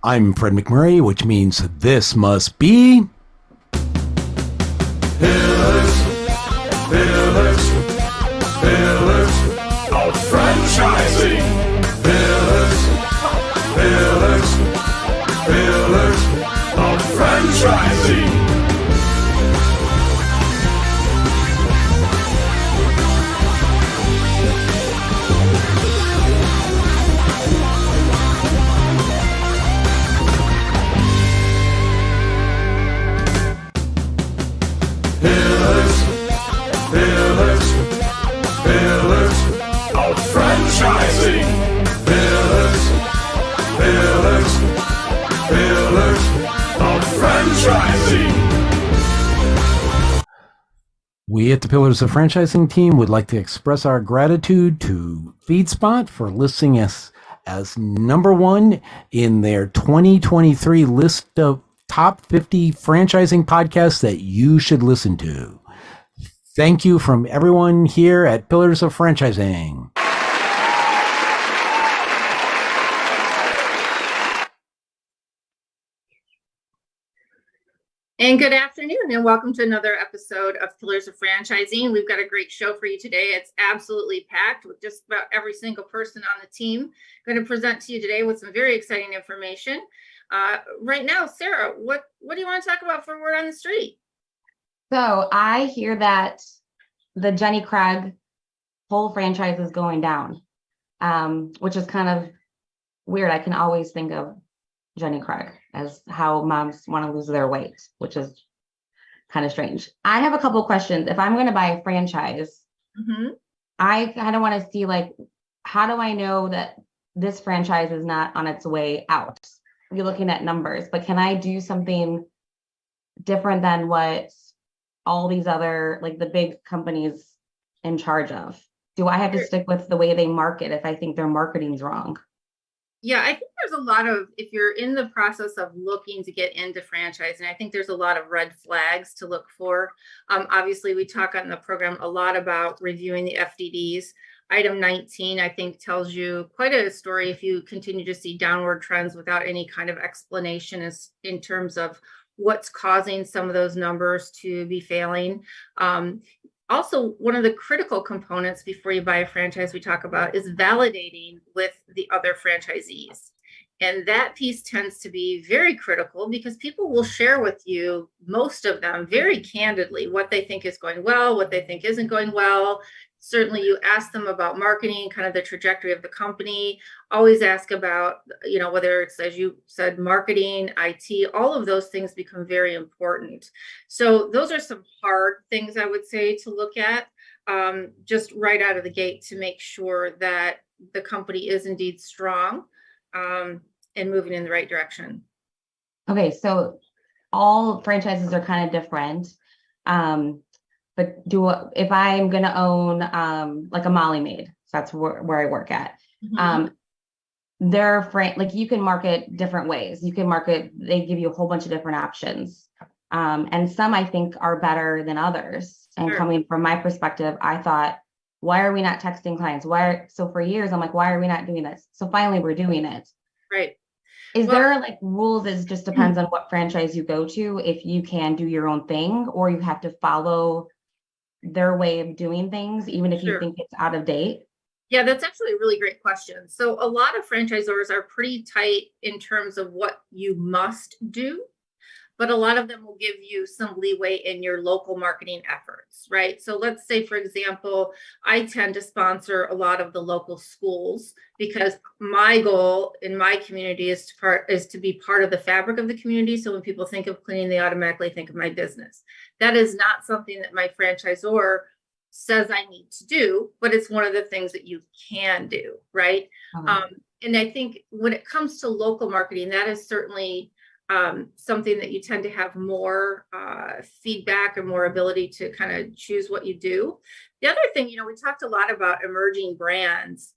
I'm Fred McMurray, which means this must be... Pillars, pillars, pillars of franchising. Pillars, pillars, pillars of franchising. Pillars, pillars, pillars of franchising. Pillars, pillars, pillars of franchising. We at the Pillars of Franchising team would like to express our gratitude to FeedSpot for listing us as number one in their 2023 list of top 50 franchising podcasts that you should listen to. Thank you from everyone here at Pillars of Franchising. And good afternoon, and welcome to another episode of Pillars of Franchising. We've got a great show for you today. It's absolutely packed with just about every single person on the team. I'm going to present to you today with some very exciting information. Right now, Sarah, what do you want to talk about for Word on the Street? So I hear that the Jenny Craig whole franchise is going down, which is kind of weird. I can always think of Jenny Craig as how moms want to lose their weight, which is kind of strange. I have a couple of questions. If I'm going to buy a franchise, I kind of want to see, like, how do I know that this franchise is not on its way out? You're looking at numbers, but can I do something different than what all these other, like the big companies in charge of? Do I have to stick with the way they market if I think their marketing's wrong? Yeah, I think there's a lot of, if you're in the process of looking to get into franchising, I think there's a lot of red flags to look for. Obviously, we talk on the program a lot about reviewing the FDDs. Item 19, I think, tells you quite a story if you continue to see downward trends without any kind of explanation in terms of what's causing some of those numbers to be failing. Also, one of the critical components before you buy a franchise we talk about is validating with the other franchisees. And that piece tends to be very critical because people will share with you, most of them very candidly, what they think is going well, what they think isn't going well. Certainly you ask them about marketing, kind of the trajectory of the company. Always ask about, whether it's, as you said, marketing, IT, all of those things become very important. So those are some hard things I would say to look at just right out of the gate to make sure that the company is indeed strong and moving in the right direction. Okay, so all franchises are kind of different. But if I'm going to own like a Molly Maid, so that's where I work at. They're like, you can market different ways. You can market, they give you a whole bunch of different options. And some I think are better than others. And coming from my perspective, I thought, why are we not texting clients? So for years, I'm like, why are we not doing this? So finally we're doing it. Right. Is there like rules? It just depends on what franchise you go to, if you can do your own thing or you have to follow their way of doing things, even if you think it's out of date? Yeah, that's actually a really great question. So a lot of franchisors are pretty tight in terms of what you must do, but a lot of them will give you some leeway in your local marketing efforts, right? So let's say, for example, I tend to sponsor a lot of the local schools because my goal in my community is to be part of the fabric of the community. So when people think of cleaning, they automatically think of my business. That is not something that my franchisor says I need to do, but it's one of the things that you can do, right? And I think when it comes to local marketing, that is certainly something that you tend to have more feedback and more ability to kind of choose what you do. The other thing, we talked a lot about emerging brands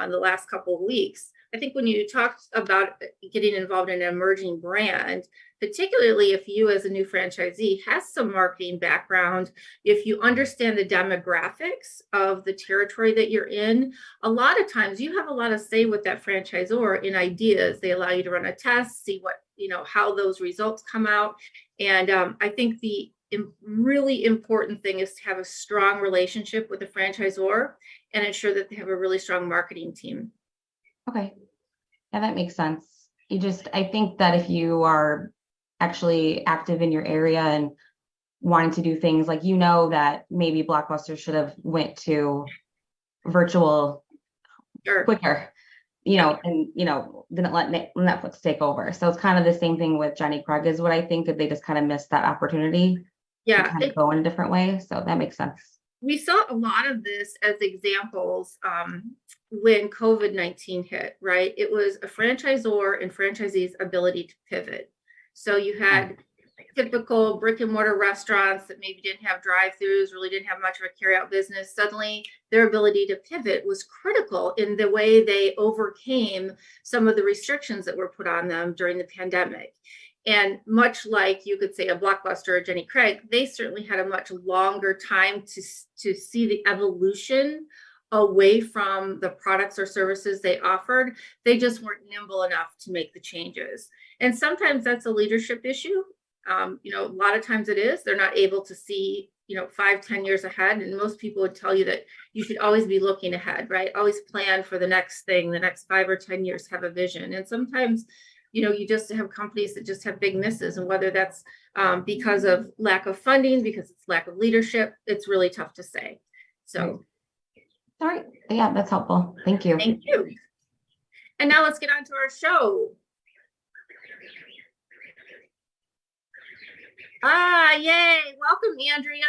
in the last couple of weeks. I think when you talked about getting involved in an emerging brand, particularly if you as a new franchisee has some marketing background, if you understand the demographics of the territory that you're in, a lot of times you have a lot of say with that franchisor in ideas. They allow you to run a test, see what, how those results come out. And I think the really important thing is to have a strong relationship with the franchisor and ensure that they have a really strong marketing team. Okay. Yeah, that makes sense. I think that if you are actually active in your area and wanting to do things like, that maybe Blockbuster should have went to virtual quicker, and, didn't let Netflix take over. So it's kind of the same thing with Jenny Craig is what I think, that they just kind of missed that opportunity to kind of go in a different way. So that makes sense. We saw a lot of this as examples when COVID-19 hit, right? It was a franchisor and franchisee's ability to pivot. So you had typical brick and mortar restaurants that maybe didn't have drive-throughs, really didn't have much of a carryout business. Suddenly their ability to pivot was critical in the way they overcame some of the restrictions that were put on them during the pandemic. And much like you could say a Blockbuster or Jenny Craig, they certainly had a much longer time to see the evolution away from the products or services they offered. They just weren't nimble enough to make the changes. And sometimes that's a leadership issue. A lot of times it is. They're not able to see, 5-10 years ahead. And most people would tell you that you should always be looking ahead, right? Always plan for the next thing, the next 5 or 10 years, have a vision. And sometimes you just have companies that just have big misses, and whether that's because of lack of funding, because it's lack of leadership, it's really tough to say. So, all right, yeah, that's helpful. Thank you. Thank you. And now let's get on to our show. Yay! Welcome, Andrea.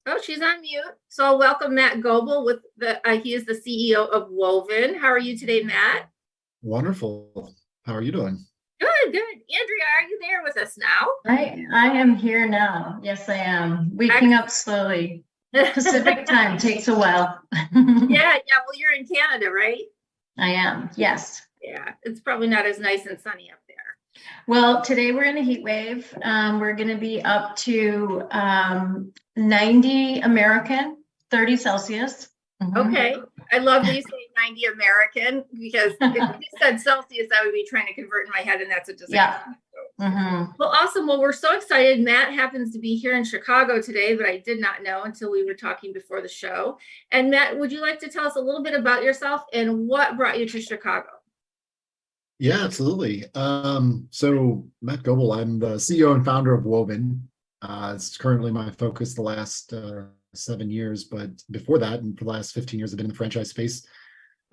Oh, she's on mute. So I'll welcome Matt Goebel he is the CEO of Woven. How are you today, Matt? Wonderful. How are you doing? Good. Andrea, are you there with us now? I am here now. Yes, I am. Waking up slowly. Pacific time takes a while. Yeah. Well, you're in Canada, right? I am. Yes. Yeah. It's probably not as nice and sunny up there. Well, today we're in a heat wave. We're going to be up to 90 American, 30 Celsius. Okay. I love that you say 90 American, because if you said Celsius, I would be trying to convert in my head, and that's a disaster. Yeah. Well, awesome. Well, we're so excited. Matt happens to be here in Chicago today, but I did not know until we were talking before the show. And Matt, would you like to tell us a little bit about yourself and what brought you to Chicago? Yeah, absolutely. So Matt Goebel, I'm the CEO and founder of Woven. It's currently my focus the last 7 years, but before that, and for the last 15 years, I've been in the franchise space,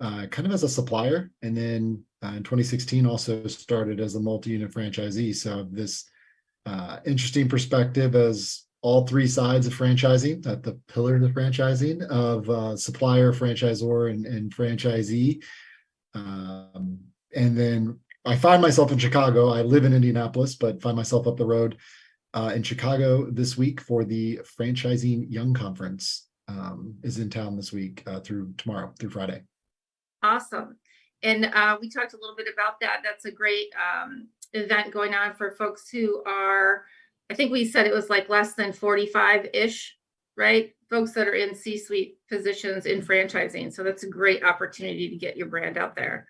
kind of as a supplier. And then in 2016, also started as a multi-unit franchisee. So this interesting perspective as all three sides of franchising, at the pillar of franchising of supplier, franchisor, and franchisee. And then I find myself in Chicago. I live in Indianapolis, but find myself up the road in Chicago this week for the Franchising Young Conference. Is in town this week through tomorrow, through Friday. Awesome. And we talked a little bit about that. That's a great event going on for folks who are, I think we said it was like less than 45-ish, right? Folks that are in C-suite positions in franchising. So that's a great opportunity to get your brand out there.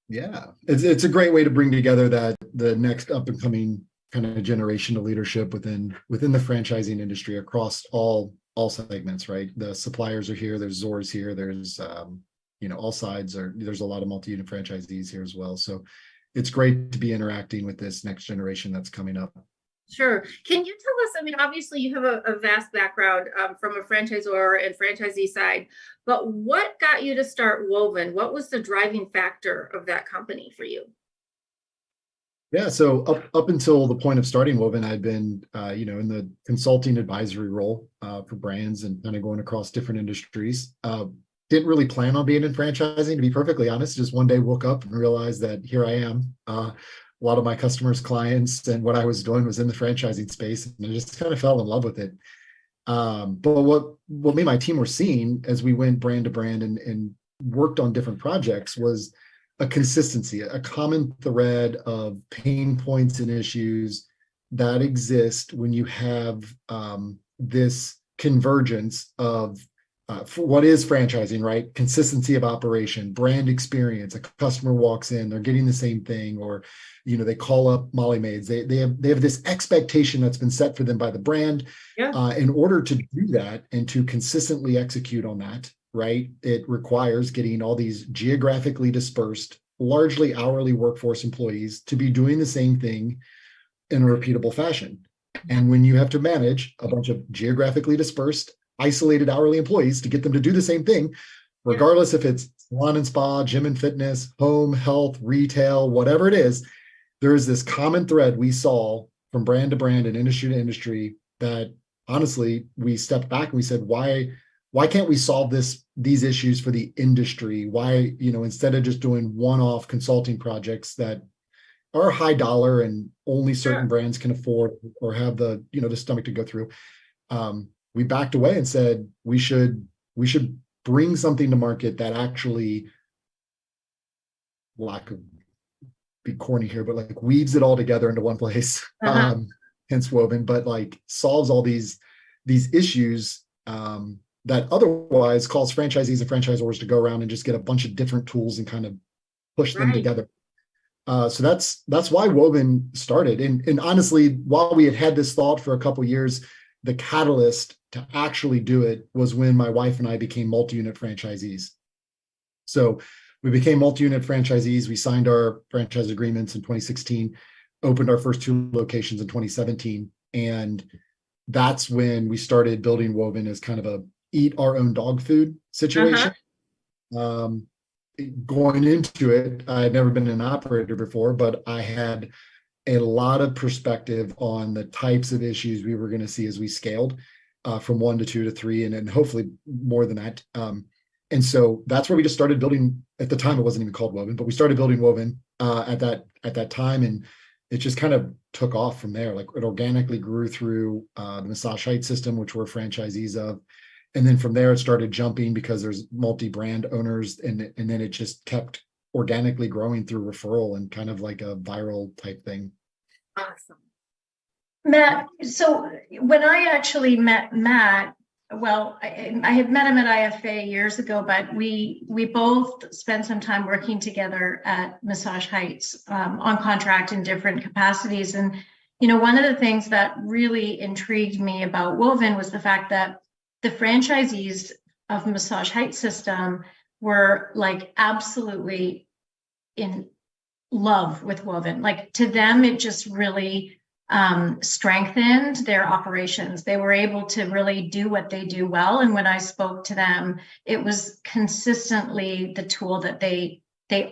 Yeah, it's a great way to bring together the next up and coming kind of generation of leadership within the franchising industry across all segments, right? The suppliers are here, there's Zors here, there's all sides there's a lot of multi-unit franchisees here as well. So it's great to be interacting with this next generation that's coming up. Sure. Can you tell us, obviously you have a vast background from a franchisor and franchisee side, but what got you to start Woven? What was the driving factor of that company for you? Yeah, so up until the point of starting Woven, I'd been, in the consulting advisory role for brands and kind of going across different industries. Didn't really plan on being in franchising, to be perfectly honest. Just one day woke up and realized that here I am. A lot of my customers, clients, and what I was doing was in the franchising space, and I just kind of fell in love with it. But what me and my team were seeing as we went brand to brand and worked on different projects was a consistency, a common thread of pain points and issues that exist when you have this convergence of for what is franchising, right? Consistency of operation, brand experience. A customer walks in, they're getting the same thing, or they call up Molly Maids. They have this expectation that's been set for them by the brand. Yeah. In order to do that and to consistently execute on that, right? It requires getting all these geographically dispersed, largely hourly workforce employees to be doing the same thing in a repeatable fashion. And when you have to manage a bunch of geographically dispersed, isolated hourly employees to get them to do the same thing, regardless if it's salon and spa, gym and fitness, home, health, retail, whatever it is, there is this common thread we saw from brand to brand and industry to industry that honestly, we stepped back and we said, why can't we solve these issues for the industry? Why, instead of just doing one-off consulting projects that are high dollar and only certain brands can afford or have the stomach to go through, we backed away and said we should bring something to market that actually, lack of be corny here, but like weaves it all together into one place, hence Woven, but like solves all these issues that otherwise cause franchisees and franchisors to go around and just get a bunch of different tools and kind of push them together. So that's why Woven started. And honestly, while we had this thought for a couple of years, the catalyst to actually do it was when my wife and I became multi-unit franchisees. So we became multi-unit franchisees. We signed our franchise agreements in 2016, opened our first 2 locations in 2017. And that's when we started building Woven as kind of a eat our own dog food situation. Going into it, I had never been an operator before, but I had a lot of perspective on the types of issues we were going to see as we scaled from 1 to 2 to 3, and then hopefully more than that. And so that's where we just started building. At the time, it wasn't even called Woven, but we started building Woven at that time, and it just kind of took off from there. Like it organically grew through the Massage Heights system, which we're franchisees of. And then from there, it started jumping because there's multi-brand owners, and then it just kept organically growing through referral and kind of like a viral type thing. Awesome. Matt, so when I actually met Matt, well, I had met him at IFA years ago, but we both spent some time working together at Massage Heights on contract in different capacities. And, one of the things that really intrigued me about Woven was the fact that the franchisees of Massage Heights system were like absolutely in love with Woven. Like to them, it just really strengthened their operations. They were able to really do what they do well. And when I spoke to them, it was consistently the tool that they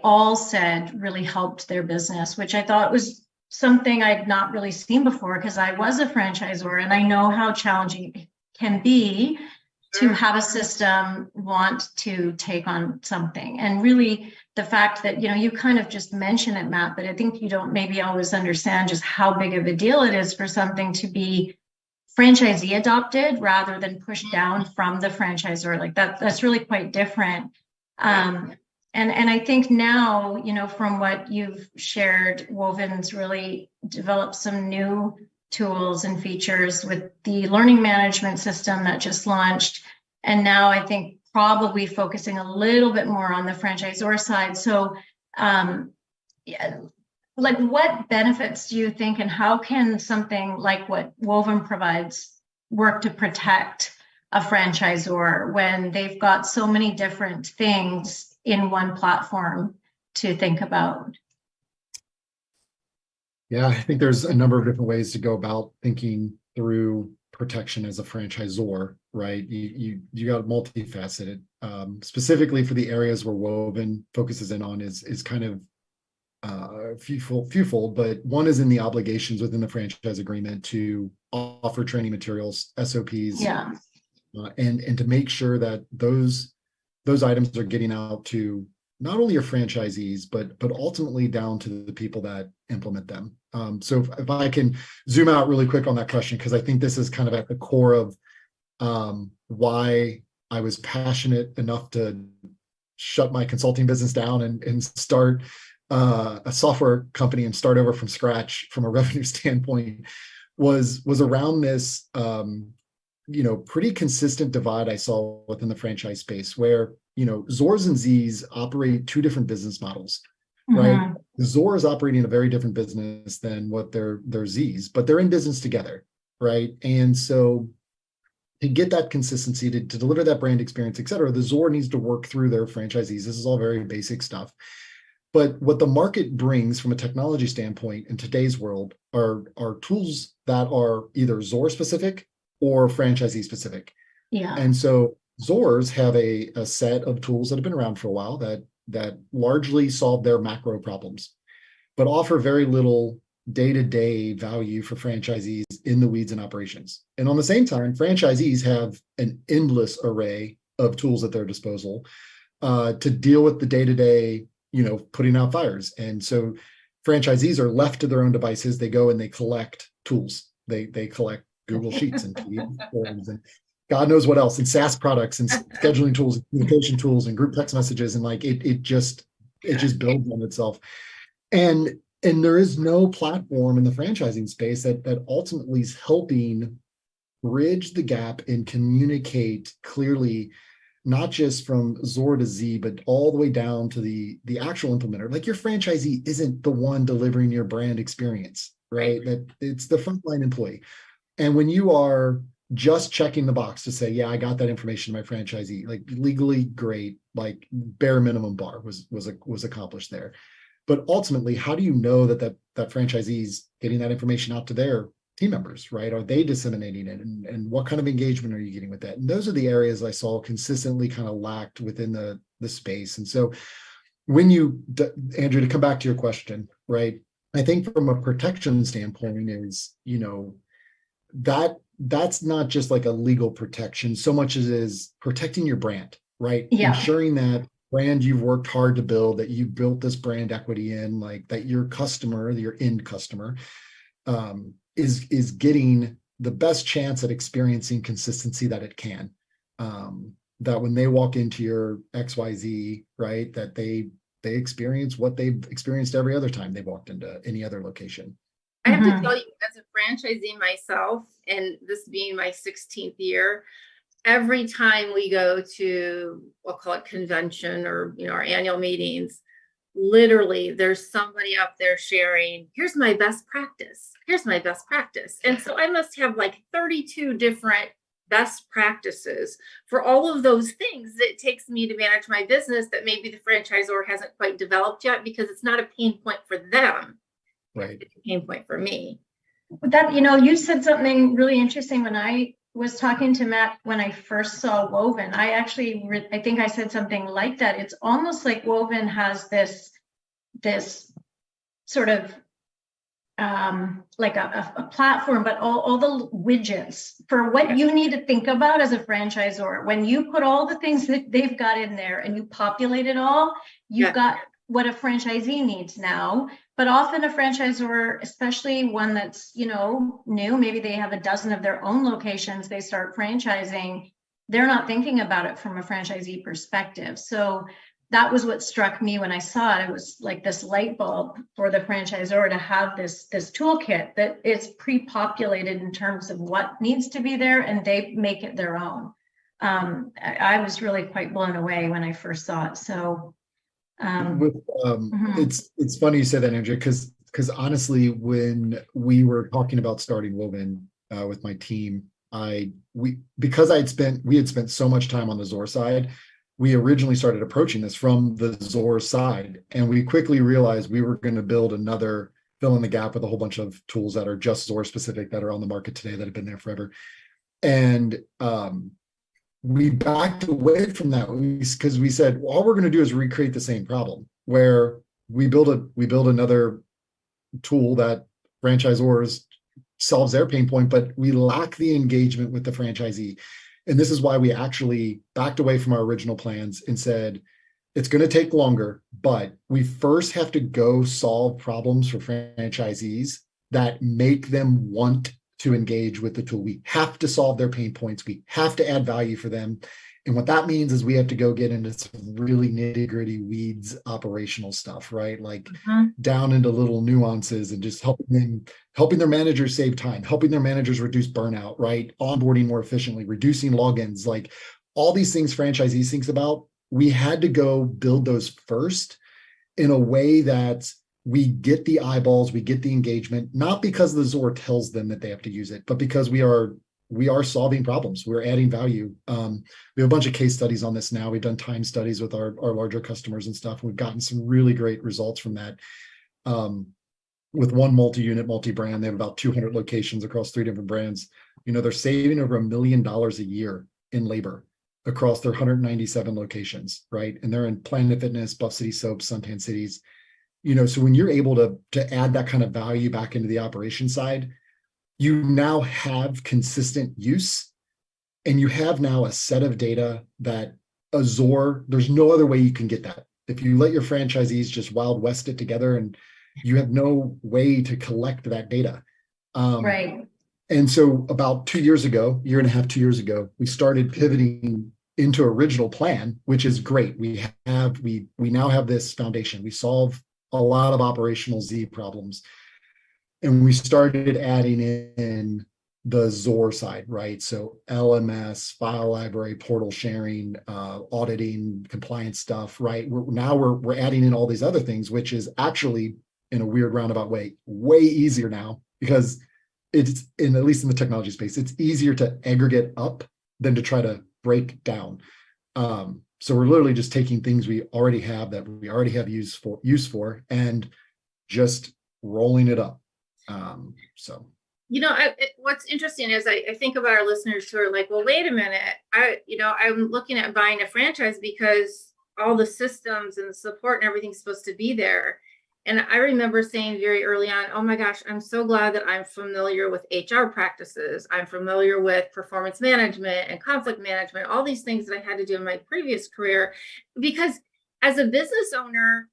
all said really helped their business, which I thought was something I'd not really seen before, because I was a franchisor and I know how challenging it can be to have a system want to take on something. And really the fact that, you kind of just mention it, Matt, but I think you don't maybe always understand just how big of a deal it is for something to be franchisee adopted rather than pushed down from the franchisor. Like that's really quite different. And I think now, from what you've shared, Woven's really developed some new tools and features with the learning management system that just launched. And now I think probably focusing a little bit more on the franchisor side. So like what benefits do you think, and how can something like what Woven provides work to protect a franchisor when they've got so many different things in one platform to think about? Yeah, I think there's a number of different ways to go about thinking through protection as a franchisor, right? You got multifaceted. Specifically for the areas where Woven focuses in on is kind of fewfold, but one is in the obligations within the franchise agreement to offer training materials, SOPs, and to make sure that those items are getting out to not only your franchisees, but ultimately down to the people that implement them. So if I can zoom out really quick on that question, because I think this is kind of at the core of why I was passionate enough to shut my consulting business down and start a software company and start over from scratch from a revenue standpoint was around this, pretty consistent divide I saw within the franchise space where, Zors and Zs operate two different business models, right? Zor is operating a very different business than what their Zs, but they're in business together, right? And so to get that consistency, to deliver that brand experience, et cetera, the Zor needs to work through their franchisees. This is all very basic stuff. But what the market brings from a technology standpoint in today's world are tools that are either Zor specific or franchisee specific. Yeah. And so Zors have a set of tools that have been around for a while that largely solve their macro problems, but offer very little day-to-day value for franchisees in the weeds and operations. And on the same time, franchisees have an endless array of tools at their disposal to deal with the day-to-day, putting out fires. And so franchisees are left to their own devices. They go and they collect tools. They collect Google Sheets and forms and God knows what else, and SaaS products and scheduling tools, and communication tools, and group text messages, and like it just builds on itself. And there is no platform in the franchising space that ultimately is helping bridge the gap and communicate clearly, not just from Zor to Z, but all the way down to the actual implementer. Like your franchisee isn't the one delivering your brand experience, right? That it's the frontline employee. And when you are just checking the box to say, yeah, I got that information to my franchisee, like legally great, like bare minimum bar was accomplished there. But ultimately, how do you know that franchisee's getting that information out to their team members, right? Are they disseminating it? And what kind of engagement are you getting with that? And those are the areas I saw consistently kind of lacked within the space. And so when Andrew, to come back to your question, right? I think from a protection standpoint is, that's not just like a legal protection so much as is protecting your brand, right? Yeah. Ensuring that brand you've worked hard to build, that you built this brand equity in, like that your customer, your end customer, is getting the best chance at experiencing consistency that it can. That when they walk into your XYZ, right, that they experience what they've experienced every other time they've walked into any other location. I have to tell you, as a franchisee myself, and this being my 16th year, every time we go to, we'll call it convention or, our annual meetings, literally there's somebody up there sharing, here's my best practice. Here's my best practice. And so I must have like 32 different best practices for all of those things that it takes me to manage my business that maybe the franchisor hasn't quite developed yet because it's not a pain point for them. Right. It's a pain point for me. That, you said something really interesting when I was talking to Matt when I first saw Woven. I think I said something like that. It's almost like Woven has this sort of like a platform, but all the widgets for what you need to think about as a franchisor. When you put all the things that they've got in there and you populate it all, you've got what a franchisee needs now. But often a franchisor, especially one that's, new, maybe they have a dozen of their own locations, they start franchising, they're not thinking about it from a franchisee perspective. So that was what struck me when I saw it. It was like this light bulb for the franchisor to have this toolkit that is pre-populated in terms of what needs to be there, and they make it their own. I was really quite blown away when I first saw it. So it's funny you say that, Andrea, because honestly, when we were talking about starting Woven with my team, we had spent so much time on the Zor side, we originally started approaching this from the Zor side, and we quickly realized we were going to build another fill in the gap with a whole bunch of tools that are just Zor specific that are on the market today that have been there forever. And we backed away from that because we said, well, all we're going to do is recreate the same problem where we build another tool that franchisors solves their pain point, but we lack the engagement with the franchisee. And this is why we actually backed away from our original plans and said, it's going to take longer, but we first have to go solve problems for franchisees that make them want to engage with the tool. We have to solve their pain points. We have to add value for them. And what that means is we have to go get into some really nitty gritty weeds operational stuff, right? Like down into little nuances and just helping their managers save time, helping their managers reduce burnout, right? Onboarding more efficiently, reducing logins, like all these things franchisees thinks about. We had to go build those first in a way that we get the eyeballs, we get the engagement, not because the Zor tells them that they have to use it, but because we are solving problems. We're adding value. We have a bunch of case studies on this now. We've done time studies with our larger customers and stuff. We've gotten some really great results from that. With one multi-unit, multi-brand, they have about 200 locations across 3 different brands. They're saving over $1 million a year in labor across their 197 locations, right? And they're in Planet Fitness, Buff City Soaps, Suntan Cities. So when you're able to add that kind of value back into the operation side, you now have consistent use, and you have now a set of data that Azure, there's no other way you can get that. If you let your franchisees just Wild West it together, and you have no way to collect that data. Right. And so about 2 years ago, year and a half, 2 years ago, we started pivoting into original plan, which is great. We now have this foundation. We solve a lot of operational Z problems. And we started adding in the Zor side, right? So LMS, file library, portal sharing, auditing, compliance stuff, right? We're adding in all these other things, which is actually, in a weird roundabout way easier now, because it's at least in the technology space, it's easier to aggregate up than to try to break down. So we're literally just taking things we already have that we already have use for and just rolling it up. What's interesting is I think about our listeners who are like, well, wait a minute. I'm looking at buying a franchise because all the systems and the support and everything's supposed to be there. And I remember saying very early on, oh my gosh, I'm so glad that I'm familiar with HR practices. I'm familiar with performance management and conflict management, all these things that I had to do in my previous career, because as a business owner,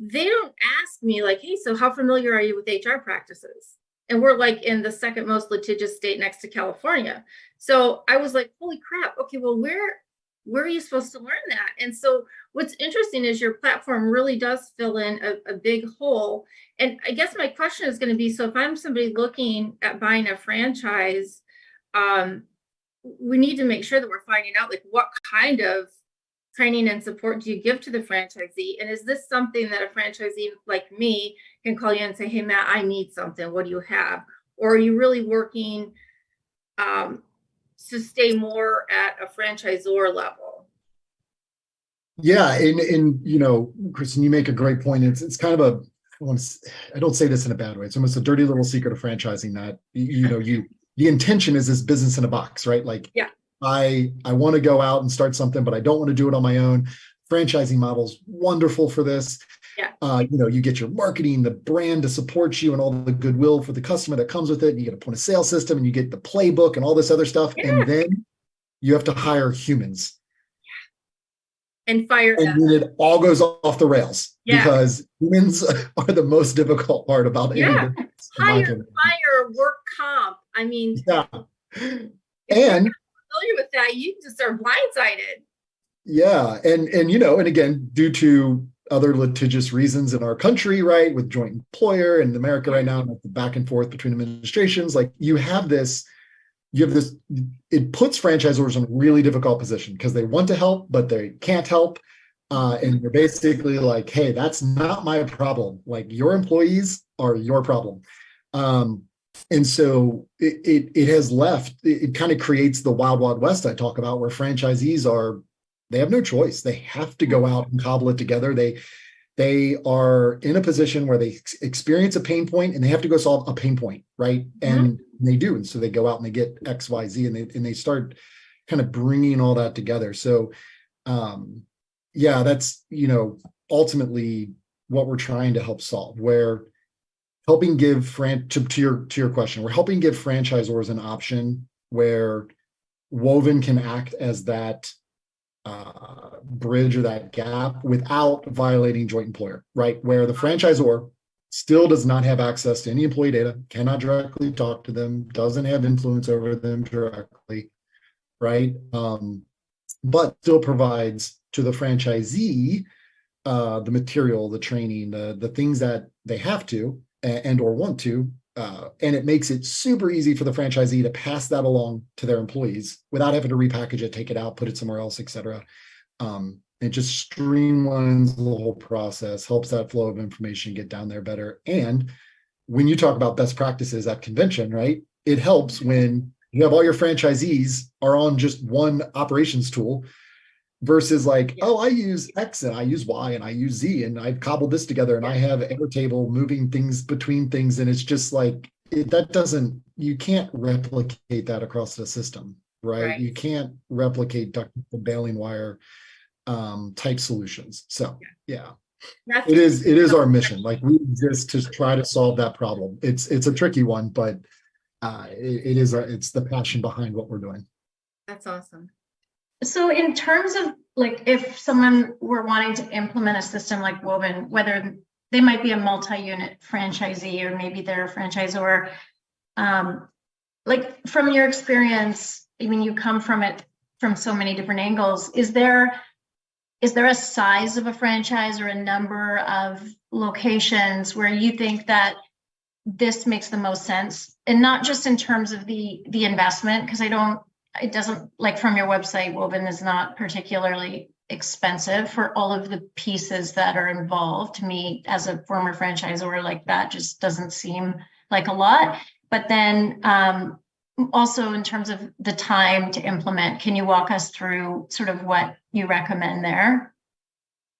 they don't ask me like, hey, so how familiar are you with HR practices? And we're like in the second most litigious state next to California. So I was like, holy crap. Okay, well, where are you supposed to learn that? And so what's interesting is your platform really does fill in a big hole. And I guess my question is going to be, so if I'm somebody looking at buying a franchise, we need to make sure that we're finding out like what kind of training and support do you give to the franchisee? And is this something that a franchisee like me can call you and say, hey, Matt, I need something. What do you have? Or are you really working to stay more at a franchisor level? Yeah. And Kristin, you make a great point. It's kind of I don't say this in a bad way. It's almost a dirty little secret of franchising that, the intention is this business in a box, right? Like, yeah. I want to go out and start something, but I don't want to do it on my own. Franchising model's wonderful for this. Yeah. You get your marketing, the brand to support you, and all the goodwill for the customer that comes with it. And you get a point of sale system, and you get the playbook and all this other stuff. Yeah. And then you have to hire humans. Yeah. And fire them. And then it all goes off the rails, because humans are the most difficult part about anything. Fire, work comp. I mean, yeah. And familiar with that, you just are blindsided. Yeah. And again, due to other litigious reasons in our country, right, with joint employer and America right now, like the back and forth between administrations, like it puts franchisors in a really difficult position because they want to help, but they can't help. And you're basically like, hey, that's not my problem. Like, your employees are your problem. And so it has left, it kind of creates the wild, wild west I talk about, where franchisees they have no choice. They have to go out and cobble it together. They are in a position where they experience a pain point and they have to go solve a pain point, right? Mm-hmm. And they do. And so they go out and they get X, Y, Z, and they start kind of bringing all that together. So that's, ultimately what we're trying to help solve, where helping give to your question, we're helping give franchisors an option where Woven can act as that bridge or that gap without violating joint employer, right? Where the franchisor still does not have access to any employee data, cannot directly talk to them, doesn't have influence over them directly, right? but still provides to the franchisee the material, the training, the things that they have to and or want to, and it makes it super easy for the franchisee to pass that along to their employees without having to repackage it, take it out, put it somewhere else, etc. It just streamlines the whole process, helps that flow of information get down there better. And when you talk about best practices at convention, right, it helps when you have all your franchisees are on just one operations tool versus like, oh, I use X and I use Y and I use Z and I've cobbled this together and I have Airtable moving things between things. And it's just like, you can't replicate that across the system, right? You can't replicate duct and baling wire type solutions. So yeah, it is our mission. Like we exist to try to solve that problem. It's a tricky one, but it's the passion behind what we're doing. That's awesome. So in terms of like, if someone were wanting to implement a system like Woven, whether they might be a multi-unit franchisee or maybe they're a franchisor, like from your experience, I mean, you come from it from so many different angles. Is there a size of a franchise or a number of locations where you think that this makes the most sense? And not just in terms of the investment, because it doesn't, like from your website, Woven is not particularly expensive for all of the pieces that are involved. To me, as a former franchisor, like that just doesn't seem like a lot. But then also in terms of the time to implement, can you walk us through sort of what you recommend there?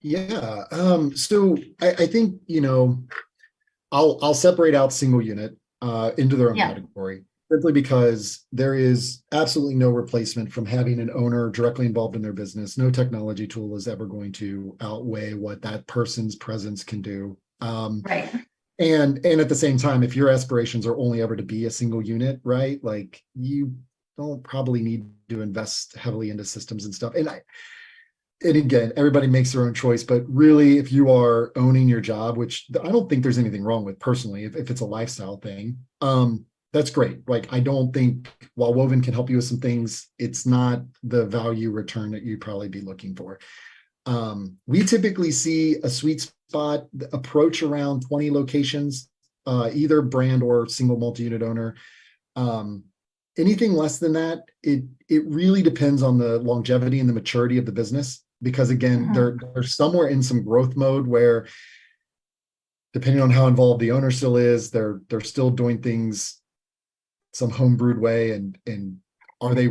Yeah. So I think, I'll separate out single unit into their own category, simply because there is absolutely no replacement from having an owner directly involved in their business. No technology tool is ever going to outweigh what that person's presence can do. Right. And at the same time, if your aspirations are only ever to be a single unit, right? Like you don't probably need to invest heavily into systems and stuff. And again, everybody makes their own choice, but really if you are owning your job, which I don't think there's anything wrong with personally, if it's a lifestyle thing, that's great. Like, I don't think while Woven can help you with some things, it's not the value return that you'd probably be looking for. We typically see a sweet spot approach around 20 locations, either brand or single multi-unit owner. Anything less than that, it really depends on the longevity and the maturity of the business, because again, they're somewhere in some growth mode where, depending on how involved the owner still is, they're still doing things some homebrewed way, and are they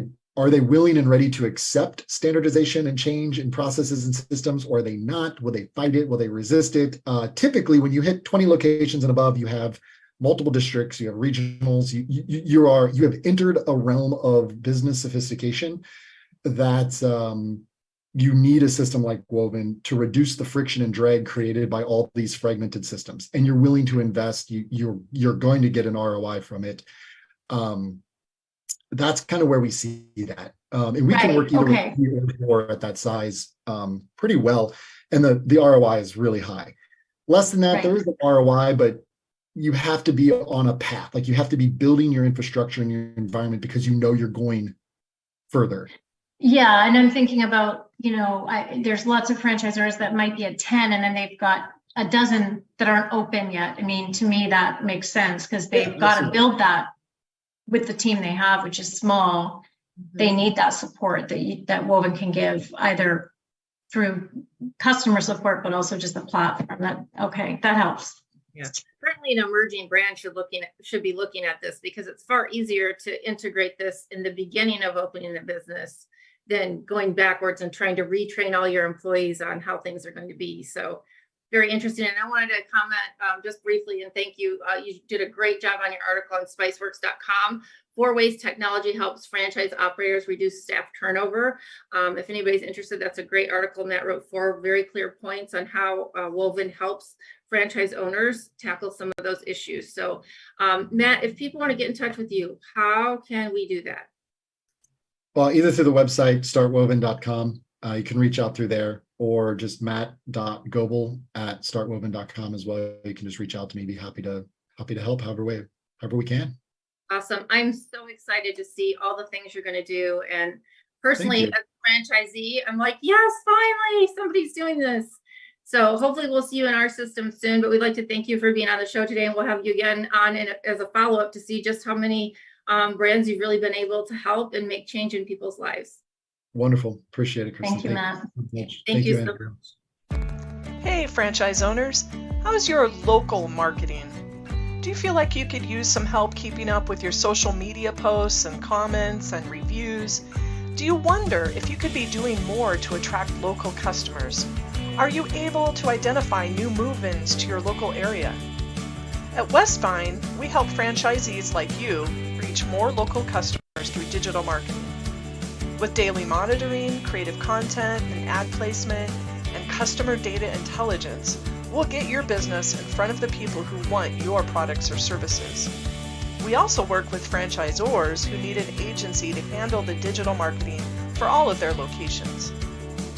willing and ready to accept standardization and change in processes and systems, or are they not? Will they fight it? Will they resist it? Typically, when you hit 20 locations and above, you have multiple districts, you have regionals, you have entered a realm of business sophistication that you need a system like Woven to reduce the friction and drag created by all these fragmented systems, and you're willing to invest. You're going to get an ROI from it. That's kind of where we see that, and we can work either or at that size pretty well, and the ROI is really high. Less than that, there is an ROI, but you have to be on a path. Like, you have to be building your infrastructure and your environment because you're going further. Yeah, and I'm thinking about, there's lots of franchisors that might be at 10 and then they've got a dozen that aren't open yet. I mean, to me, that makes sense because they've got to build that with the team they have, which is small. They need that support that Woven can give, either through customer support, but also just the platform. That helps. Yeah. Certainly an emerging brand should be looking at this, because it's far easier to integrate this in the beginning of opening a business than going backwards and trying to retrain all your employees on how things are going to be. So very interesting. And I wanted to comment just briefly and thank you. You did a great job on your article on spiceworks.com. 4 ways technology helps franchise operators reduce staff turnover. If anybody's interested, that's a great article. Matt wrote 4 very clear points on how Woven helps franchise owners tackle some of those issues. So Matt, if people want to get in touch with you, how can we do that? Well, either through the website, startwoven.com. You can reach out through there, or just matt.goebel@startwoven.com as well. You can just reach out to me. Be happy to help however we can. Awesome. I'm so excited to see all the things you're going to do. And personally, as franchisee. I'm like, yes, finally, somebody's doing this. So hopefully we'll see you in our system soon, but we'd like to thank you for being on the show today, and we'll have you again on as a follow-up to see just how many brands you've really been able to help and make change in people's lives. Wonderful. Appreciate it, Kristin. Thank you, Matt. Thank you so Andrew. Hey, franchise owners, how's your local marketing? Do you feel like you could use some help keeping up with your social media posts and comments and reviews? Do you wonder if you could be doing more to attract local customers? Are you able to identify new move-ins to your local area? At Westvine, we help franchisees like you reach more local customers through digital marketing. With daily monitoring, creative content, and ad placement, and customer data intelligence, we'll get your business in front of the people who want your products or services. We also work with franchisors who need an agency to handle the digital marketing for all of their locations.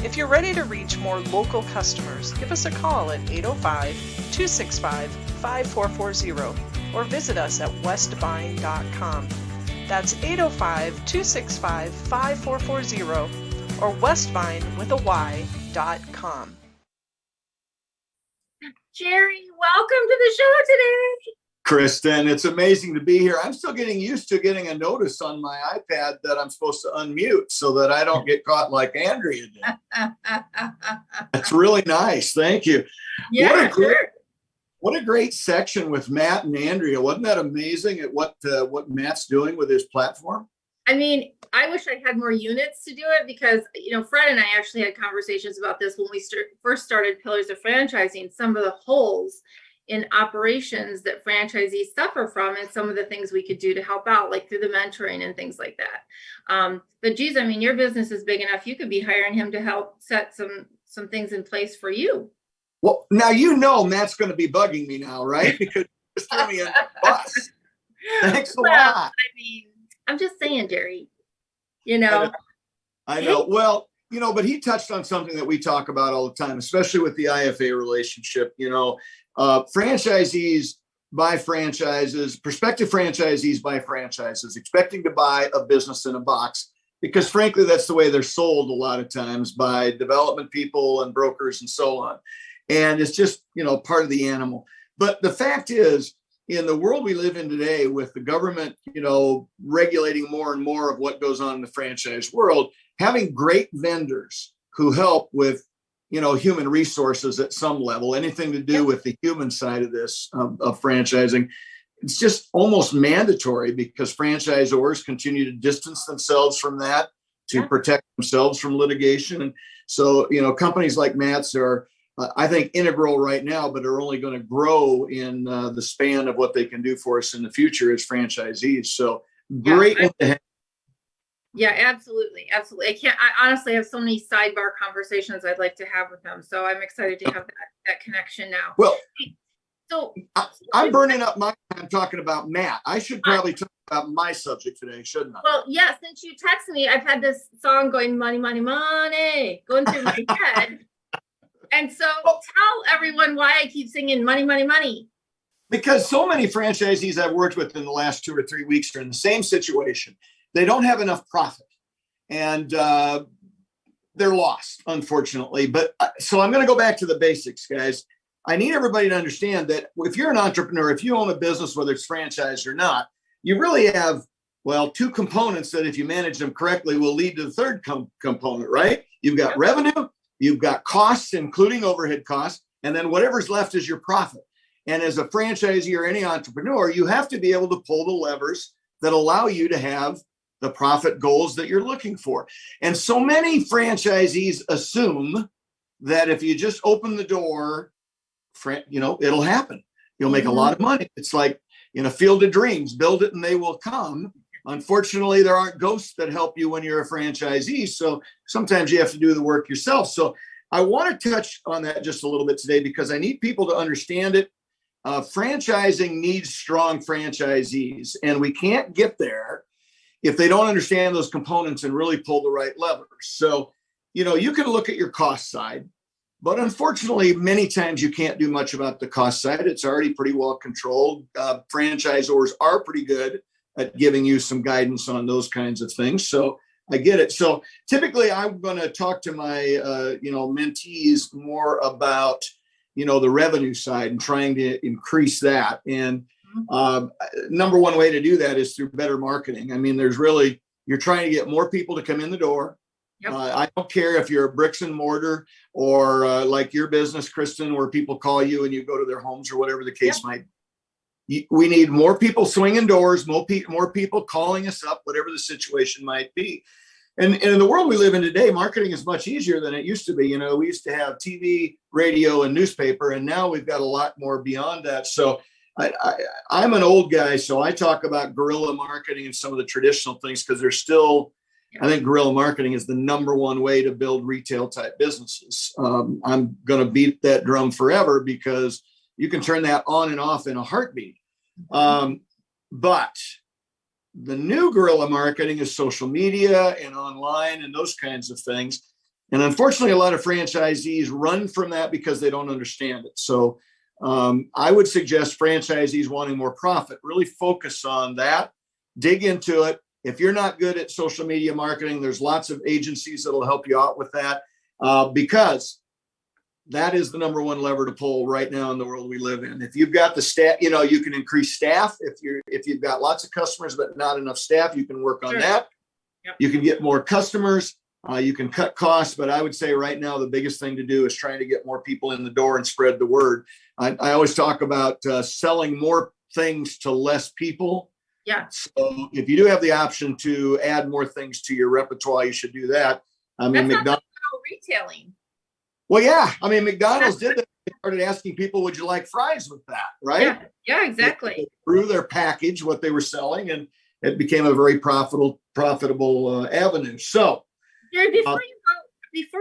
If you're ready to reach more local customers, give us a call at 805-265-5440 or visit us at westvine.com. That's 805-265-5440 or westvine.com. Jerry, welcome to the show today. Kristin, it's amazing to be here. I'm still getting used to getting a notice on my iPad that I'm supposed to unmute so that I don't get caught like Andrea did. That's really nice. Thank you. Yeah, What a great section with Matt and Andrea. Wasn't that amazing at what Matt's doing with his platform? I mean, I wish I had more units to do it because, Fred and I actually had conversations about this when we first started Pillars of Franchising, some of the holes in operations that franchisees suffer from and some of the things we could do to help out, like through the mentoring and things like that. But geez, I mean, your business is big enough. You could be hiring him to help set some things in place for you. Well, now Matt's going to be bugging me now, right? Because you just threw me under the bus. Thanks a lot. I mean, I'm just saying, Jerry, I know. Well, but he touched on something that we talk about all the time, especially with the IFA relationship. Franchisees buy franchises, prospective franchisees buy franchises, expecting to buy a business in a box, because frankly, that's the way they're sold a lot of times by development people and brokers and so on. And it's just, part of the animal. But the fact is, in the world we live in today, with the government, regulating more and more of what goes on in the franchise world, having great vendors who help with, human resources at some level, anything to do with the human side of this, of franchising, it's just almost mandatory, because franchisors continue to distance themselves from that to protect themselves from litigation. And so, companies like Matt's are, I think, integral right now, but are only going to grow in the span of what they can do for us in the future as franchisees. So great. Yeah, absolutely. Absolutely. I honestly have so many sidebar conversations I'd like to have with them. So I'm excited to have that connection now. Well, so I'm burning up my time talking about Matt. I should probably talk about my subject today, shouldn't I? Well, yeah, since you texted me, I've had this song going, money, money, money, going through my head. And so tell everyone why I keep singing money, money, money. Because so many franchisees I've worked with in the last 2 or 3 weeks are in the same situation. They don't have enough profit, and they're lost, unfortunately. But so I'm going to go back to the basics, guys. I need everybody to understand that if you're an entrepreneur, if you own a business, whether it's franchised or not, you really have, two components that, if you manage them correctly, will lead to the third component, right? You've got revenue, you've got costs, including overhead costs, and then whatever's left is your profit. And as a franchisee or any entrepreneur, you have to be able to pull the levers that allow you to have the profit goals that you're looking for. And so many franchisees assume that if you just open the door, it'll happen. You'll make a lot of money. It's like in a field of dreams, build it and they will come. Unfortunately, there aren't ghosts that help you when you're a franchisee. So sometimes you have to do the work yourself. So I want to touch on that just a little bit today, because I need people to understand it. Franchising needs strong franchisees, and we can't get there if they don't understand those components and really pull the right levers. So, you can look at your cost side, but unfortunately, many times you can't do much about the cost side. It's already pretty well controlled. Franchisors are pretty good at giving you some guidance on those kinds of things. So I get it. So typically I'm going to talk to my, mentees more about, the revenue side and trying to increase that. And number one way to do that is through better marketing. I mean, you're trying to get more people to come in the door. Yep. I don't care if you're a bricks and mortar or like your business, Kristin, where people call you and you go to their homes or whatever the case might be. We need more people swinging doors, more people calling us up, whatever the situation might be. And in the world we live in today, marketing is much easier than it used to be. We used to have TV, radio, and newspaper, and now we've got a lot more beyond that. So I'm an old guy, so I talk about guerrilla marketing and some of the traditional things because there's still, I think guerrilla marketing is the number one way to build retail type businesses. I'm going to beat that drum forever because you can turn that on and off in a heartbeat. But the new guerrilla marketing is social media and online and those kinds of things. And unfortunately, a lot of franchisees run from that because they don't understand it. So I would suggest franchisees wanting more profit, really focus on that, dig into it. If you're not good at social media marketing, there's lots of agencies that'll help you out with that because that is the number one lever to pull right now in the world we live in. If you've got the staff, you can increase staff. If you've got lots of customers but not enough staff, you can work on that. Yep. You can get more customers. You can cut costs. But I would say right now the biggest thing to do is trying to get more people in the door and spread the word. I always talk about selling more things to less people. Yeah. So if you do have the option to add more things to your repertoire, you should do that. I mean, That's McDonald's. not retailing. Well, yeah. I mean, McDonald's did that. They started asking people, would you like fries with that? Right? Yeah, exactly. They grew their package, what they were selling, and it became a very profitable avenue. So, Jerry, before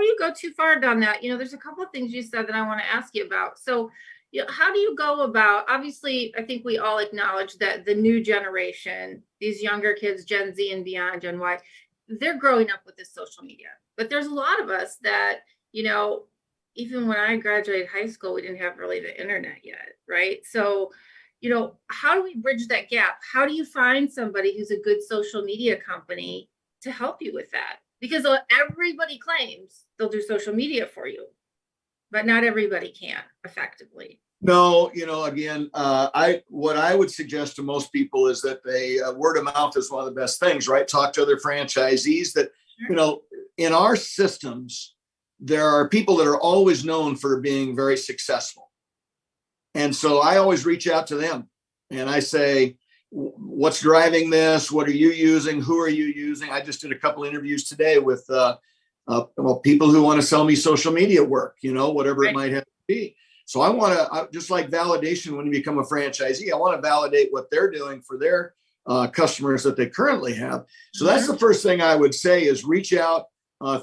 you go too far down that, there's a couple of things you said that I want to ask you about. So, how do you go about, obviously, I think we all acknowledge that the new generation, these younger kids, Gen Z and beyond, Gen Y, they're growing up with this social media. But there's a lot of us that, even when I graduated high school, we didn't have really the internet yet, right? So, how do we bridge that gap? How do you find somebody who's a good social media company to help you with that? Because everybody claims they'll do social media for you, but not everybody can effectively. No, again, what I would suggest to most people is that they word of mouth is one of the best things, right? Talk to other franchisees that, in our systems, there are people that are always known for being very successful. And so I always reach out to them and I say, what's driving this? What are you using? Who are you using? I just did a couple interviews today with people who want to sell me social media work, whatever it might have to be. So I want to, just like validation when you become a franchisee, I want to validate what they're doing for their customers that they currently have. So that's the first thing I would say is reach out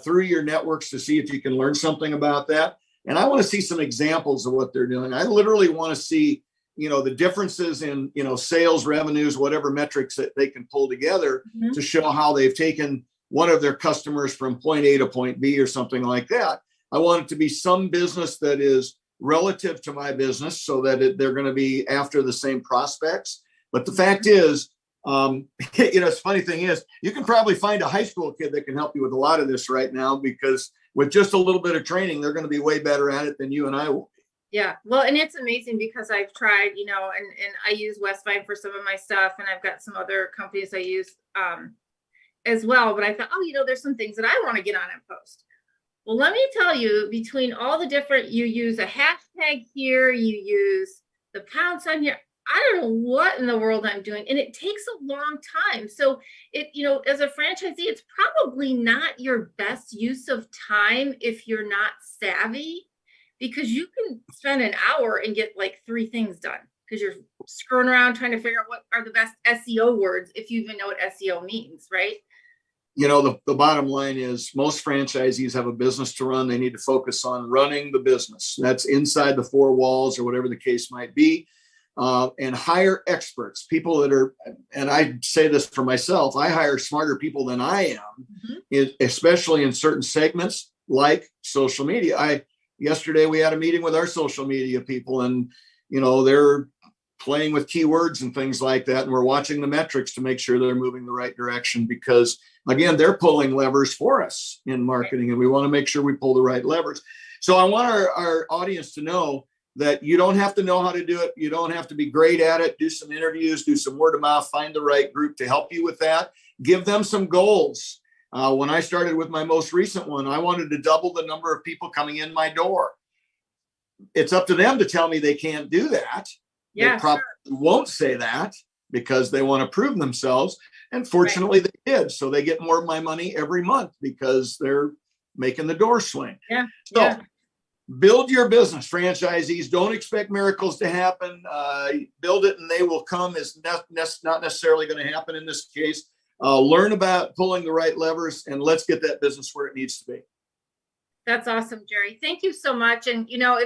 through your networks to see if you can learn something about that. And I want to see some examples of what they're doing. I literally want to see, the differences in, sales, revenues, whatever metrics that they can pull together to show how they've taken one of their customers from point A to point B or something like that. I want it to be some business that is relative to my business so that they're going to be after the same prospects. But the fact is, the funny thing is, you can probably find a high school kid that can help you with a lot of this right now, because with just a little bit of training, they're going to be way better at it than you and I will be. Yeah. Well, and it's amazing because I've tried, and I use Westvine for some of my stuff, and I've got some other companies I use as well. But I thought, there's some things that I want to get on and post. Well, let me tell you, between all the different, you use a hashtag here, you use the pound sign here. I don't know what in the world I'm doing. And it takes a long time. So as a franchisee, it's probably not your best use of time if you're not savvy, because you can spend an hour and get like 3 things done because you're screwing around trying to figure out what are the best SEO words, if you even know what SEO means, right? The bottom line is most franchisees have a business to run. They need to focus on running the business. That's inside the 4 walls or whatever the case might be. And hire experts, people that are, and I say this for myself, I hire smarter people than I am, especially in certain segments like social media. Yesterday we had a meeting with our social media people, and they're playing with keywords and things like that. And we're watching the metrics to make sure they're moving the right direction, because again, they're pulling levers for us in marketing, and we want to make sure we pull the right levers. So I want our audience to know that you don't have to know how to do it. You don't have to be great at it. Do some interviews, do some word of mouth, find the right group to help you with that. Give them some goals. When I started with my most recent one, I wanted to double the number of people coming in my door. It's up to them to tell me they can't do that. Yeah, they probably won't say that because they want to prove themselves. And fortunately, they did. So they get more of my money every month because they're making the door swing. Yeah. So yeah. build your business, franchisees. Don't expect miracles to happen. Build it and they will come is not necessarily going to happen in this case. Learn about pulling the right levers, and let's get that business where it needs to be. That's awesome, Jerry. Thank you so much. And, you know,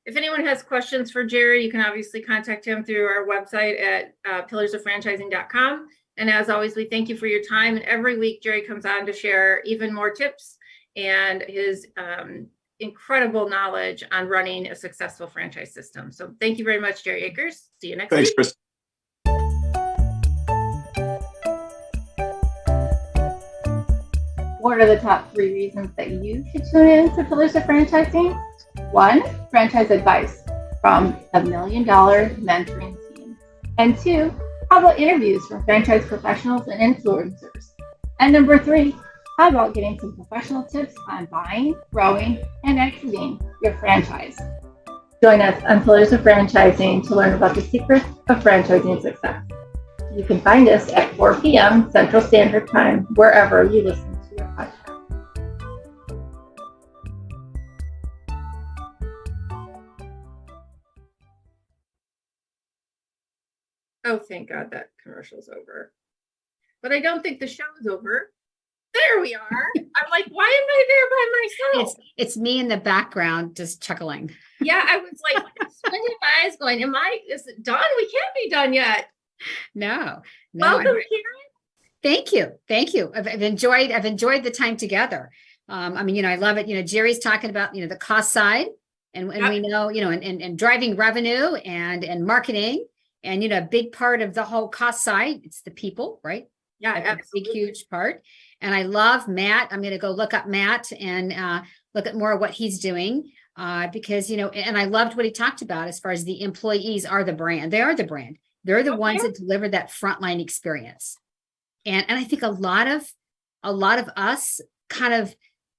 if anyone has questions for Jerry, you can obviously contact him through our website at pillarsoffranchising.com. And as always, we thank you for your time. And every week, Jerry comes on to share even more tips and his incredible knowledge on running a successful franchise system. So thank you very much, Jerry Akers. See you next week. Thanks, Kristin. What are the top 3 reasons that you should tune in to Pillars of Franchising? 1, franchise advice from the Million Dollar Mentoring team. And 2, how about interviews from franchise professionals and influencers? And number 3, how about getting some professional tips on buying, growing, and exiting your franchise? Join us on Pillars of Franchising to learn about the secrets of franchising success. You can find us at 4 p.m. Central Standard Time, wherever you listen to your podcast. Oh, thank God that commercial's over. But I don't think the show's over. There we are. I'm like, why am I there by myself? It's me in the background just chuckling. Yeah, I was like squinting my eyes going, is it done? We can't be done yet. No. Welcome, Karen. Thank you. I've enjoyed the time together. I mean, I love it. Jerry's talking about, the cost side and we know, and driving revenue and marketing. And, a big part of the whole cost side, it's the people, right? Yeah, that's a big, huge part. And I love Matt. I'm going to go look up Matt and look at more of what he's doing because, and I loved what he talked about as far as the employees are the brand. They are the brand. They're the ones that deliver that frontline experience. And I think a lot of us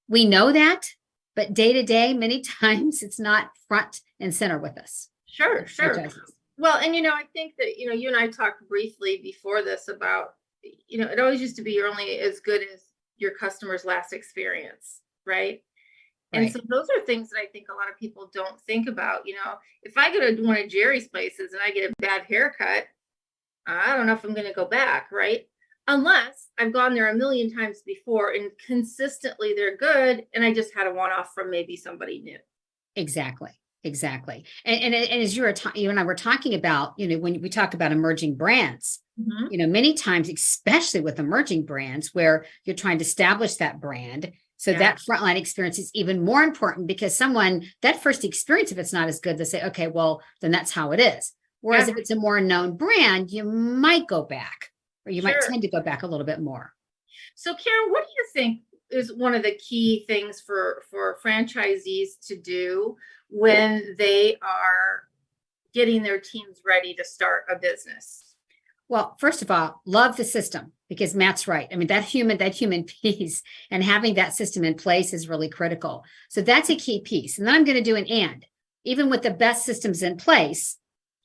we know that, but day to day, many times it's not front and center with us. Sure. Well, and, I think that, you and I talked briefly before this about, it always used to be you're only as good as your customer's last experience, right? And so those are things that I think a lot of people don't think about. If I go to one of Jerry's places and I get a bad haircut, I don't know if I'm going to go back, right? Unless I've gone there a million times before and consistently they're good. And I just had a one-off from maybe somebody new. Exactly. And as you and I were talking about, when we talk about emerging brands, many times, especially with emerging brands where you're trying to establish that brand. So that frontline experience is even more important because that first experience, if it's not as good, they say, okay, well, then that's how it is. Whereas if it's a more known brand, you might go back or you might tend to go back a little bit more. So Karen, what do you think is one of the key things for franchisees to do when they are getting their teams ready to start a business? Well, first of all, love the system because Matt's right. I mean, that human piece and having that system in place is really critical. So that's a key piece. And then I'm going to do an and. Even with the best systems in place,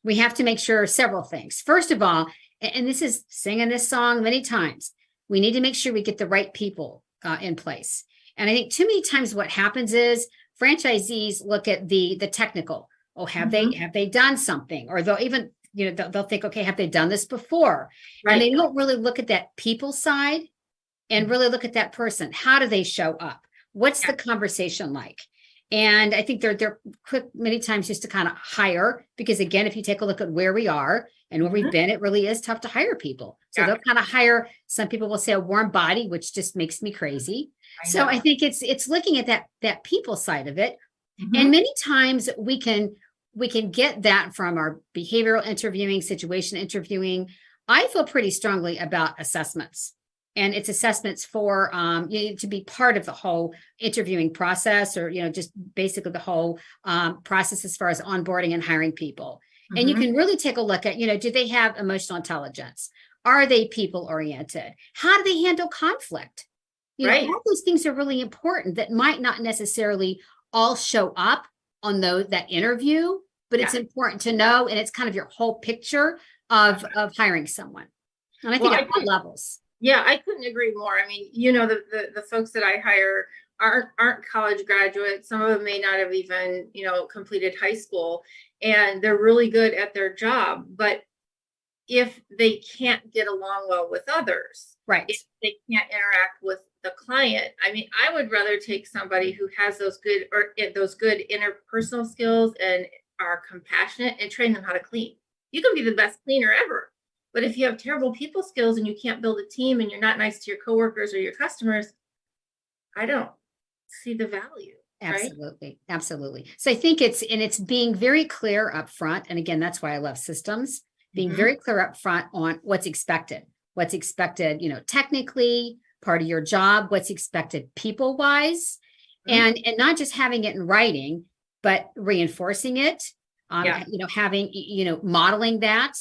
we have to make sure several things. First of all, and this is singing this song many times, we need to make sure we get the right people in place. And I think too many times what happens is franchisees look at the technical. Oh, have they done something? Or they'll even, they'll think, okay, have they done this before? Right. And they don't really look at that people side and really look at that person. How do they show up? What's the conversation like? And I think they're quick many times just to kind of hire, because again, if you take a look at where we are and where we've been, it really is tough to hire people. So they'll kind of hire, some people will say a warm body, which just makes me crazy. I think it's looking at that people side of it. And many times we can we can get that from our behavioral interviewing, situation interviewing. I feel pretty strongly about assessments. And it's assessments for to be part of the whole interviewing process, or just basically the whole process as far as onboarding and hiring people. And you can really take a look at, do they have emotional intelligence? Are they people oriented? How do they handle conflict? All those things are really important that might not necessarily all show up on that interview, but it's important to know, and it's kind of your whole picture of hiring someone. And I think at all levels. Yeah, I couldn't agree more. I mean, the folks that I hire aren't college graduates. Some of them may not have even, completed high school, and they're really good at their job. But if they can't get along well with others, right? If they can't interact with the client, I mean, I would rather take somebody who has those good interpersonal skills and are compassionate, and train them how to clean. You can be the best cleaner ever, but if you have terrible people skills and you can't build a team and you're not nice to your coworkers or your customers, I don't see the value. Absolutely. Right? Absolutely. So I think it's being very clear up front. And again, that's why I love systems, being very clear up front on what's expected, technically part of your job, what's expected people wise, and not just having it in writing, but reinforcing it, having, modeling that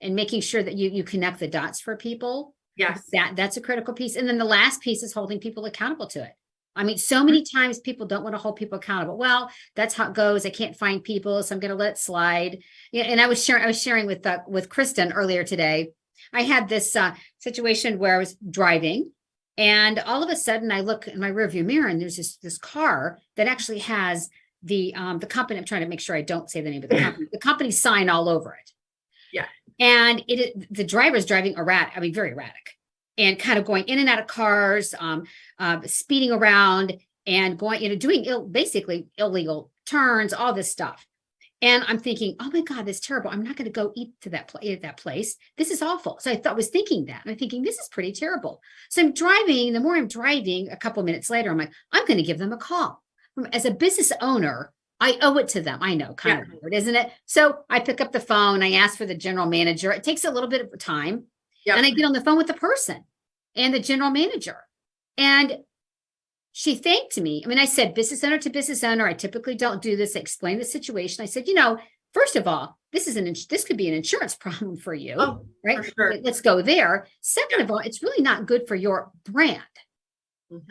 and making sure that you connect the dots for people. Yes. That's a critical piece. And then the last piece is holding people accountable to it. I mean, so many times people don't want to hold people accountable. Well, that's how it goes. I can't find people, so I'm going to let it slide. Yeah, and I was sharing with Kristin earlier today. I had this situation where I was driving, and all of a sudden I look in my rearview mirror, and there's this car that actually has the company. I'm trying to make sure I don't say the name of the company. The company sign all over it. Yeah, and the driver's driving very erratic. And kind of going in and out of cars, speeding around and going, doing basically illegal turns, all this stuff. And I'm thinking, oh my God, that's terrible. I'm not going to go eat at that place. This is awful. So I was thinking that. And I'm thinking, this is pretty terrible. So I'm driving. The more I'm driving, a couple of minutes later, I'm like, I'm going to give them a call. As a business owner, I owe it to them. I know, kind of weird, isn't it? So I pick up the phone. I ask for the general manager. It takes a little bit of time. Yep. And I get on the phone with the person and the general manager. And she thanked me. I mean, I said, business owner to business owner, I typically don't do this. I explained the situation. I said, first of all, this could be an insurance problem for you, right? For sure. Let's go there. Second of all, it's really not good for your brand.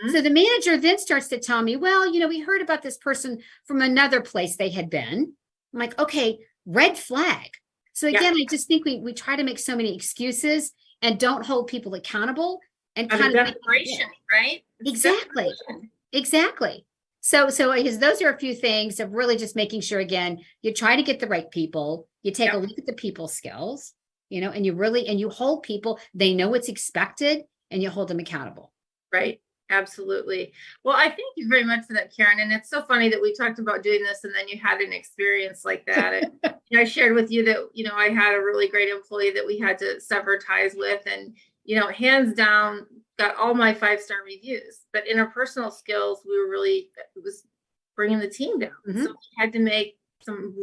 So the manager then starts to tell me, well, we heard about this person from another place they had been. I'm like, okay, red flag. So again, I just think we try to make so many excuses and don't hold people accountable and kind of desperation, right? Exactly. So I guess those are a few things of really just making sure, again, you try to get the right people, you take a look at the people skills, and you hold people, they know what's expected, and you hold them accountable. Right. Absolutely. Well, I thank you very much for that, Karen. And it's so funny that we talked about doing this and then you had an experience like that. And I shared with you that, I had a really great employee that we had to sever ties with, and, hands down, got all my 5-star reviews. But interpersonal skills, it was bringing the team down. So we had to make some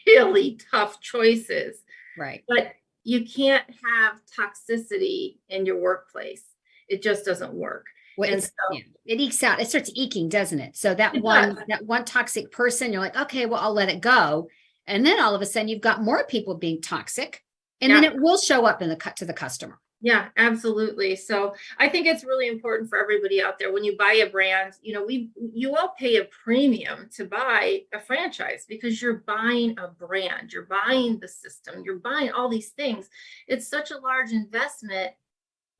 really tough choices. Right. But you can't have toxicity in your workplace. It just doesn't work. Well, it ekes out. It starts eking, doesn't it? So that one toxic person, you're like, okay, well, I'll let it go. And then all of a sudden you've got more people being toxic, and then it will show up to the customer. Yeah, absolutely. So I think it's really important for everybody out there. When you buy a brand, you all pay a premium to buy a franchise because you're buying a brand, you're buying the system, you're buying all these things. It's such a large investment.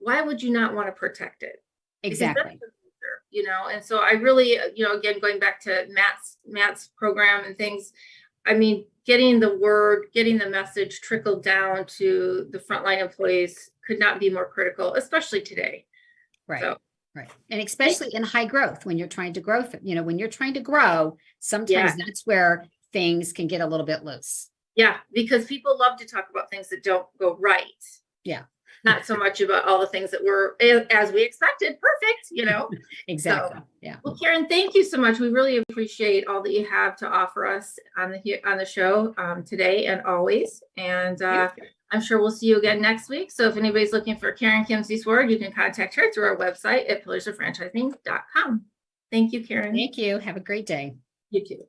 Why would you not want to protect it? Exactly. And so I really, again, going back to Matt's program and things, I mean, getting the message trickled down to the frontline employees could not be more critical, especially today. Right. So, right. And especially in high growth, when you're trying to grow, when you're trying to grow, sometimes that's where things can get a little bit loose. Yeah. Because people love to talk about things that don't go right. Yeah. not so much about all the things that were as we expected. Perfect, Exactly. So, Yeah. well, Karen, thank you so much. We really appreciate all that you have to offer us on the show today and always. And I'm sure we'll see you again next week. So if anybody's looking for Karen Kimsey-Sward, you can contact her through our website at pillarsoffranchising.com. Thank you, Karen. Thank you. Have a great day. You too.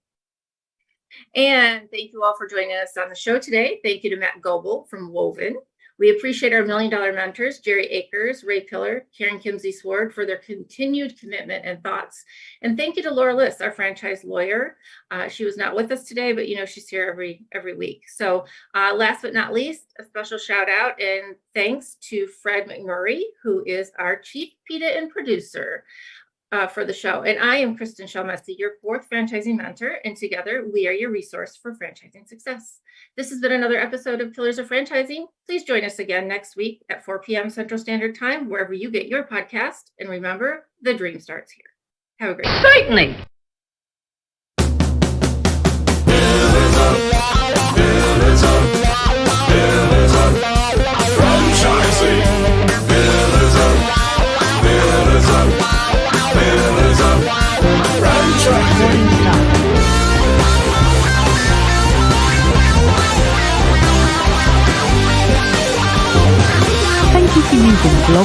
And thank you all for joining us on the show today. Thank you to Matt Goebel from Woven. We appreciate our $1 Million mentors, Jerry Akers, Ray Pillar, Karen Kimsey-Sward, for their continued commitment and thoughts. And thank you to Laura Liss, our franchise lawyer. She was not with us today, but she's here every week. So last but not least, a special shout out and thanks to Fred McMurray, who is our chief PITA and producer for the show. And I am Kristin, your 4th franchising mentor, and together we are your resource for franchising success. This has been another episode of Pillars of Franchising. Please join us again next week at 4 p.m. Central Standard Time, wherever you get your podcast. And remember, the dream starts here. Have a great day. Certainly. Thank you for using Blog